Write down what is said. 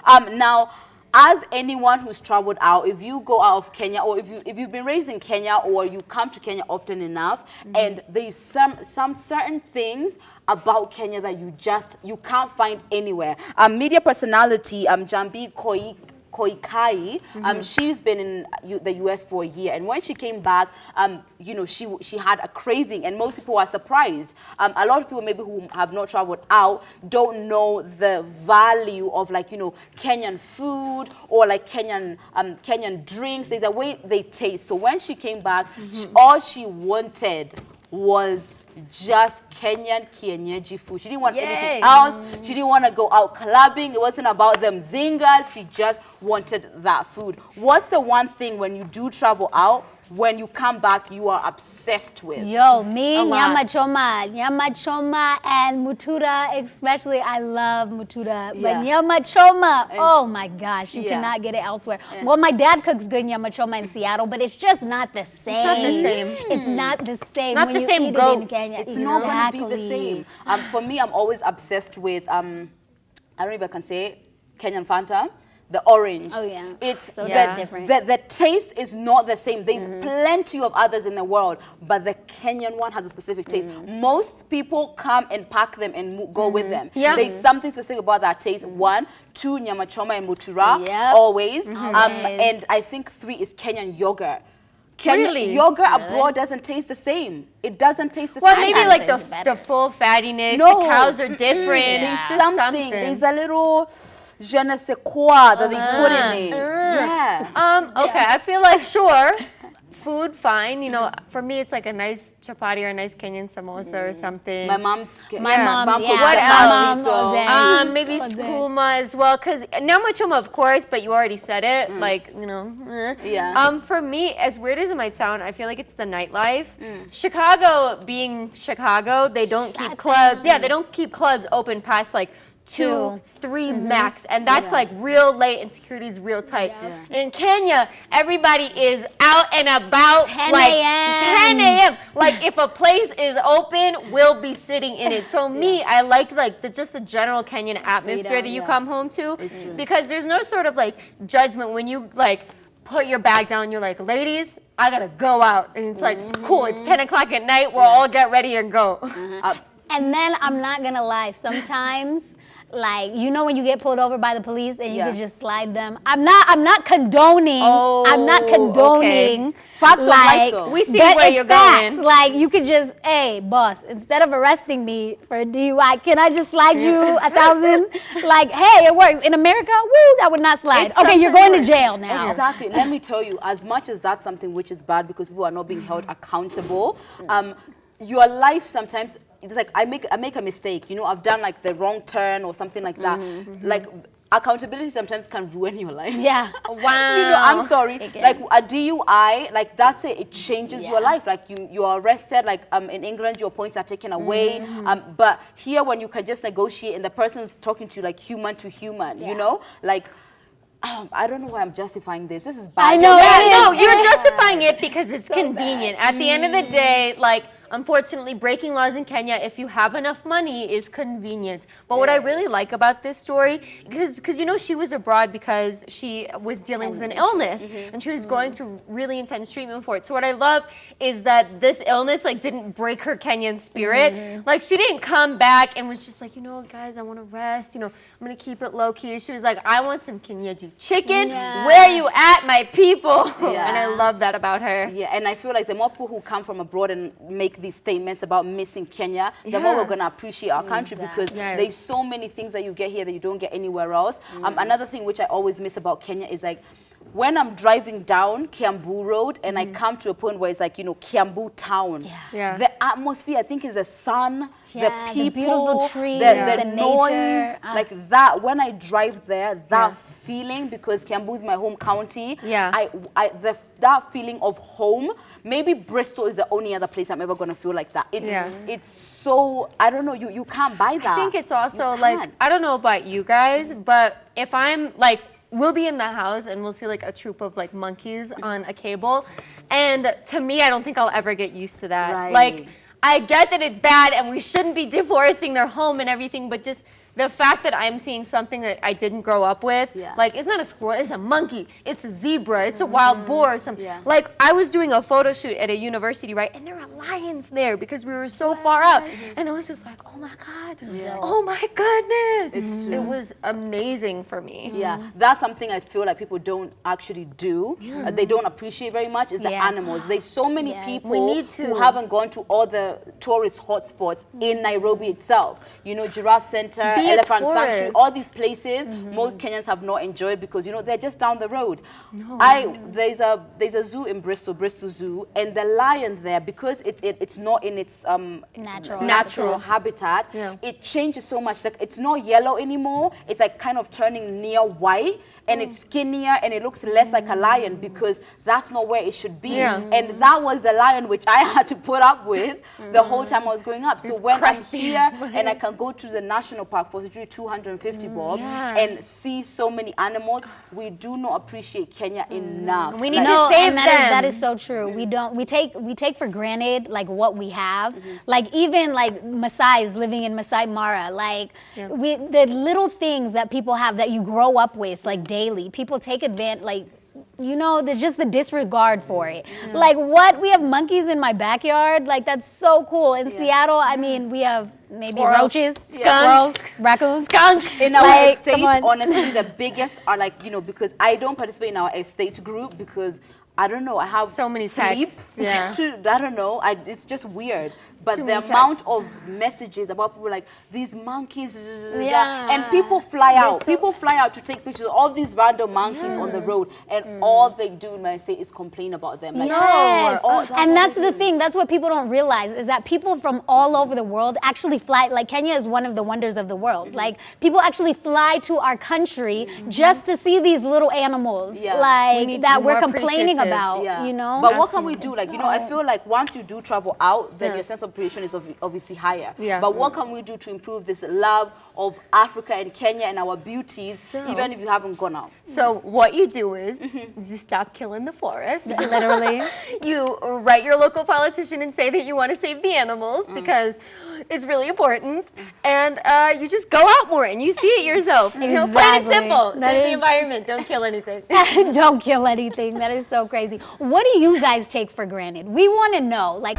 Now, as anyone who's traveled out, if you go out of Kenya, or if you've been raised in Kenya, or you come to Kenya often enough, and there's some certain things about Kenya that you can't find anywhere. Media personality Njambi Koikai, she's been in the US for a year, and when she came back, you know, she had a craving, and most people are surprised. A lot of people maybe who have not traveled out don't know the value of, like, you know, Kenyan food, or like Kenyan drinks. There's a way they taste. So when she came back, all she wanted was just Kenyan kienyeji food. She didn't want anything else. She didn't want to go out clubbing. It wasn't about them zingas. She just wanted that food. What's the one thing when you do travel out, when you come back, you are obsessed with? Yo, me, nyama choma and mutura, especially. I love mutura, but nyama choma, oh my gosh, you cannot get it elsewhere. Well, my dad cooks good nyama choma in Seattle, but it's just not the same. It's not the same. It's not the same. Not when the you same eat goats. it in Kenya. It's not going to be the same. For me, I'm always obsessed with, I don't know if I can say it, Kenyan Fanta. The orange. Oh yeah. It's so that's different. The taste is not the same. There's plenty of others in the world, but the Kenyan one has a specific taste. Most people come and pack them and go with them. There's something specific about that taste. 1, 2, nyama choma and mutura, always. And I think 3 is Kenyan yogurt. Really? Yogurt abroad doesn't taste the same. It doesn't taste the same. Well, maybe like the full fattiness. No. The cows are different. There's just something. There's a little je ne sais quoi that they put in it. Okay, I feel like sure. Food, fine. You know, for me, it's like a nice chapati or a nice Kenyan samosa or something. My mom. What else? Maybe skuma as well. Cause nyama choma, of course, but you already said it. Like, you know. For me, as weird as it might sound, I feel like it's the nightlife. Chicago, being Chicago, they don't keep clubs. Yeah, they don't keep clubs open past like 2, 3 max, and that's like real late, and security's real tight. In Kenya, everybody is out and about 10 like a.m. 10 a.m. Like if a place is open, we'll be sitting in it. So me, I like just the general Kenyan atmosphere that you come home to, because there's no sort of like judgment when you like put your bag down. You're like, ladies, I gotta go out, and it's like, cool, it's 10 o'clock at night, we'll all get ready and go. And then I'm not gonna lie, sometimes, like, you know when you get pulled over by the police and you can just slide them. I'm not condoning. I'm not condoning. Facts like, we see where you're going. Like, you could just, hey, boss, instead of arresting me for a DUI, can I just slide you 1,000? Like, hey, it works. In America, woo, that would not slide. Okay, you're going to jail now. Exactly. Let me tell you, as much as that's something which is bad because people are not being held accountable, your life sometimes, it's like I make a mistake, you know, I've done like the wrong turn or something like that. Like accountability sometimes can ruin your life. Yeah. Wow. You know, I'm sorry. Like a DUI, like that's it. It changes your life. Like you are arrested. Like in England, your points are taken away. But here, when you can just negotiate and the person's talking to you like human to human, you know, like. I don't know why I'm justifying this. This is bad. I know. No, you're justifying it because it's so convenient. At the end of the day, like, unfortunately, breaking laws in Kenya, if you have enough money, is convenient. But what I really like about this story, because you know, she was abroad because she was dealing with an illness, and she was going through really intense treatment for it. So what I love is that this illness like didn't break her Kenyan spirit. Like she didn't come back and was just like, you know, guys, I want to rest. You know, I'm gonna keep it low key. She was like, I want some kienyeji chicken. Where are you at, my people? And I love that about her. Yeah, and I feel like the more people who come from abroad and make these statements about missing Kenya, the more we're gonna appreciate our country because there's so many things that you get here that you don't get anywhere else. Another thing which I always miss about Kenya is like when I'm driving down Kiambu Road and I come to a point where it's like, you know, Kiambu town, the atmosphere, I think, is the sun, the people, the beautiful trees, the noise, nature. like that. When I drive there, that feeling, because Kiambu is my home county, that feeling of home. Maybe Bristol is the only other place I'm ever gonna feel like that. It's so, I don't know, you can't buy that. I think it's also like, I don't know about you guys, but if I'm like, we'll be in the house and we'll see like a troop of like monkeys on a cable. And to me, I don't think I'll ever get used to that. Like, I get that it's bad and we shouldn't be deforesting their home and everything, but just the fact that I'm seeing something that I didn't grow up with, Yeah. like it's not a squirrel, it's a monkey, it's a zebra, it's a wild boar or something. Yeah. Like I was doing a photo shoot at a university, right? And there were lions there because we were so far out. And I was just like, oh my God, oh my goodness. It's true. It was amazing for me. Yeah, that's something I feel like people don't actually do. They don't appreciate very much is the Yes. animals. There's so many Yes. people We need to. who haven't gone to all the tourist hotspots in Nairobi itself. You know, Giraffe Center, Be a Elephant Sanctuary, tourist. all these places. Most Kenyans have not enjoyed because, you know, they're just down the road. There's a zoo in Bristol Zoo, and the lion there, because it's not in its natural habitat, it changes so much. Like it's not yellow anymore. It's like kind of turning near white, and it's skinnier, and it looks less like a lion because that's not where it should be. Yeah. And that was the lion which I had to put up with the whole time I was growing up. So It's when I'm crusty. here and I can go to the national park for 250 bob and see so many animals, we do not appreciate Kenya enough. We need Like, to save and them. that is so true. We don't. We take for granted like what we have. Like even like Maasai's living in Masai Mara. Like the little things that people have that you grow up with like daily. People take advantage. Like you know, there's just the disregard for it. Like what? We have monkeys in my backyard. Like that's so cool. In Seattle, I mean, we have maybe Squirrels. roaches, Skunks. squirrels, raccoons. Skunks. in our Like, estate, come on. honestly, the biggest are like, you know, because I don't participate in our estate group because I don't know, I have So many sleep texts, yeah. I don't know, it's just weird. But Too the many amount texts. of messages about people like these monkeys, Yeah. and people fly out. so- People fly out to take pictures of all these random monkeys on the road, and all they do in my estate is complain about them. Like, Yes. oh, that's all And that's they the do. thing. That's what people don't realize is that people from all over the world actually fly. Like Kenya is one of the wonders of the world. Like people actually fly to our country just to see these little animals. Yeah. We Like need to that be we're more complaining appreciative. about. Yeah. You know. But what can we do? Like, you know, I feel like once you do travel out, then Yeah. your sense of appreciation is obviously higher. Yeah. But what can we do to improve this love of Africa and Kenya and our beauties, So- even if you haven't gone out? So what you do is you stop killing the forest. Literally. You write your local politician and say that you want to save the animals because it's really important. And you just go out more and you see it yourself. You know, plain and Exactly. simple. That Save the is- environment. Don't kill anything. Don't kill anything. That is so crazy. What do you guys take for granted? We want to know. Like.